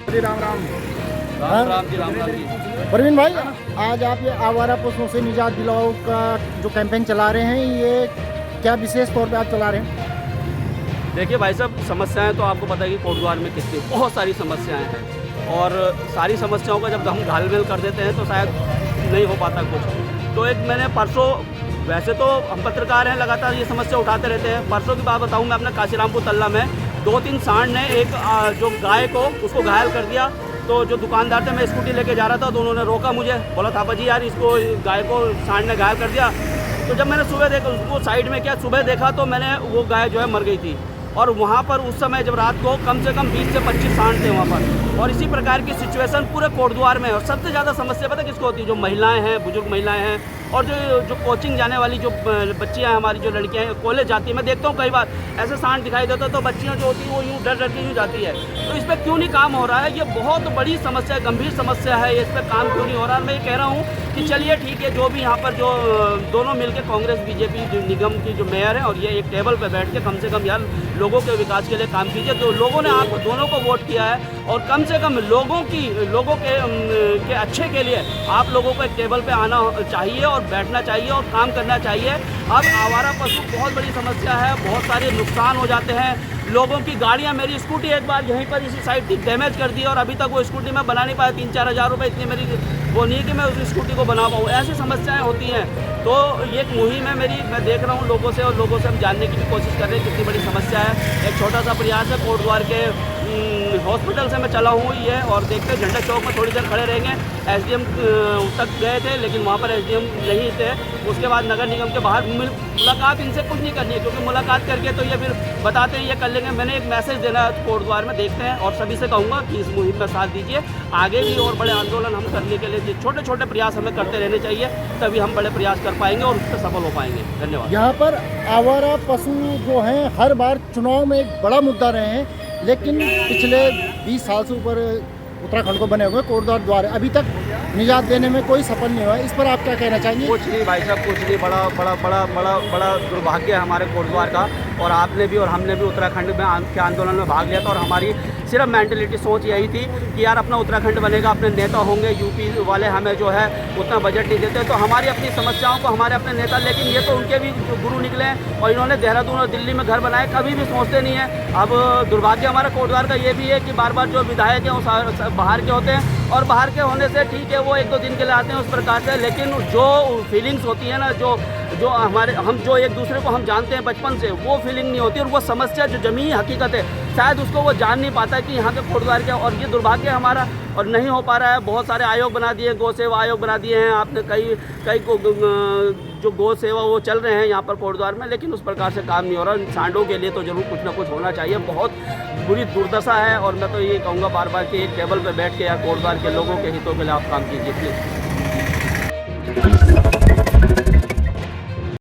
राम राम राम जी, राम जी। परवीन भाई, आज आप ये आवारा पशुओं से निजात दिलाओ का जो कैंपेन चला रहे हैं, ये क्या विशेष तौर पे आप चला रहे हैं? देखिए भाई साहब, समस्याएं तो आपको पता है कि कोटद्वार में कितनी बहुत सारी समस्याएं हैं और सारी समस्याओं का जब हम घालमेल कर देते हैं तो शायद नहीं हो पाता कुछ। तो एक मैंने परसों, वैसे तो हम पत्रकार हैं, लगातार ये समस्या उठाते रहते हैं। परसों की बात बताऊँ मैं, अपने काशीरामपुर तल्ला में 2-3 सांड ने एक जो गाय को उसको घायल कर दिया। तो जो दुकानदार थे, मैं स्कूटी लेके जा रहा था तो उन्होंने रोका मुझे, बोला थापा जी यार इसको गाय को सांड ने घायल कर दिया। तो जब मैंने सुबह देखा उसको साइड में किया, सुबह देखा तो मैंने वो गाय जो है मर गई थी। और वहाँ पर उस समय जब रात को कम से कम 20 से 25 सांड थे वहाँ पर। और इसी प्रकार की सिचुएशन पूरे कोटद्वार में है। और सबसे ज़्यादा समस्या पता किसको होती है? जो महिलाएं हैं, बुजुर्ग महिलाएं हैं और जो कोचिंग जाने वाली जो बच्चियाँ हैं, हमारी जो लड़कियाँ हैं, कॉलेज जाती है। मैं देखता हूँ कई बार ऐसे सांड दिखाई देता तो बच्चियाँ जो होती हैं वो यूँ डर डर के यूँ जाती है। तो इस पर क्यों नहीं काम हो रहा है? ये बहुत बड़ी समस्या है, गंभीर समस्या है। इस पर काम क्यों नहीं हो रहा है? मैं ये कह रहा हूँ कि चलिए ठीक है, जो भी यहाँ पर जो दोनों मिलकर कांग्रेस बीजेपी जो निगम की जो मेयर है और ये एक टेबल पर बैठ के कम से कम यार लोगों के विकास के लिए काम कीजिए। तो लोगों ने आप दोनों को वोट किया है और कम से कम लोगों के अच्छे के लिए आप लोगों को एक टेबल पे आना चाहिए और बैठना चाहिए और काम करना चाहिए। अब आवारा पशु बहुत बड़ी समस्या है, बहुत सारे नुकसान हो जाते हैं लोगों की। गाड़ियां, मेरी स्कूटी एक बार यहीं पर इसी साइड डैमेज कर दी और अभी तक वो स्कूटी मैं बना नहीं पाया। 3-4 हज़ार रुपये इतनी मेरी वो नहीं है कि मैं उस स्कूटी को बना पाऊँ। ऐसी समस्याएं होती हैं। तो ये एक मुहिम है मेरी, मैं देख रहा हूँ लोगों से और लोगों से हम जानने की भी कोशिश कर रहे हैं कितनी बड़ी समस्या है। एक छोटा सा प्रयास है, कोटद्वार के हॉस्पिटल से मैं चला हूँ ये, और देखते हैं झंडा चौक में थोड़ी देर खड़े रहेंगे। एसडीएम तक गए थे लेकिन वहाँ पर एसडीएम नहीं थे। उसके बाद नगर निगम के बाहर मुलाकात इनसे कुछ नहीं करनी है, क्योंकि मुलाकात करके तो ये फिर बताते हैं ये कर लेंगे। मैंने एक मैसेज देना है कोटद्वार में, देखते हैं। और सभी से कहूँगा कि इस मुहिम में साथ दीजिए। आगे भी और बड़े आंदोलन हम करने के लिए छोटे छोटे प्रयास हमें करते रहने चाहिए, तभी हम बड़े प्रयास कर पाएंगे और उससे सफल हो पाएंगे। धन्यवाद। यहाँ पर आवारा पशु जो हैं हर बार चुनाव में एक बड़ा मुद्दा रहे हैं, लेकिन पिछले 20 साल से ऊपर उत्तराखंड को बने हुए कोटद्वार द्वारा अभी तक निजात देने में कोई सफल नहीं हुआ। इस पर आप क्या कहना चाहेंगे? कुछ नहीं भाई साहब, कुछ नहीं। बड़ा दुर्भाग्य है हमारे कोटद्वार का। और आपने भी और हमने भी उत्तराखंड में के आंदोलन में भाग लिया था और हमारी सिर्फ मेंटलिटी सोच यही थी कि यार अपना उत्तराखंड बनेगा, अपने नेता होंगे। यूपी वाले हमें जो है उतना बजट नहीं देते, तो हमारी अपनी समस्याओं को हमारे अपने नेता, लेकिन ये तो उनके भी गुरु निकले हैं और इन्होंने देहरादून और दिल्ली में घर बनाए, कभी भी सोचते नहीं है। अब दुर्भाग्य हमारा कोटद्वार का ये भी है कि बार बार जो विधायक हैं वो बाहर के होते हैं और बाहर के होने से ठीक है वो 1-2 दिन के लिए आते हैं उस प्रकार से, लेकिन जो फीलिंग्स होती है ना, जो हमारे हम जो एक दूसरे को हम जानते हैं बचपन से, वो फीलिंग नहीं होती। और वो समस्या जो जमीनी हकीकत है शायद उसको वो जान नहीं पाता कि यहाँ के कोटद्वार क्या। और ये दुर्भाग्य है हमारा और नहीं हो पा रहा है। बहुत सारे आयोग बना दिए, गौ सेवा आयोग बना दिए हैं आपने, कई जो गौ सेवा वो चल रहे हैं यहाँ पर कोटद्वार में, लेकिन उस प्रकार से काम नहीं हो रहा। सांडों के लिए तो जरूर कुछ ना कुछ होना चाहिए। बहुत बुरी दुर्दशा है और मैं तो ये कहूँगा बार बार कि एक टेबल पर बैठ के या कोटद्वार के लोगों के हितों के लिए आप काम कीजिए प्लीज़।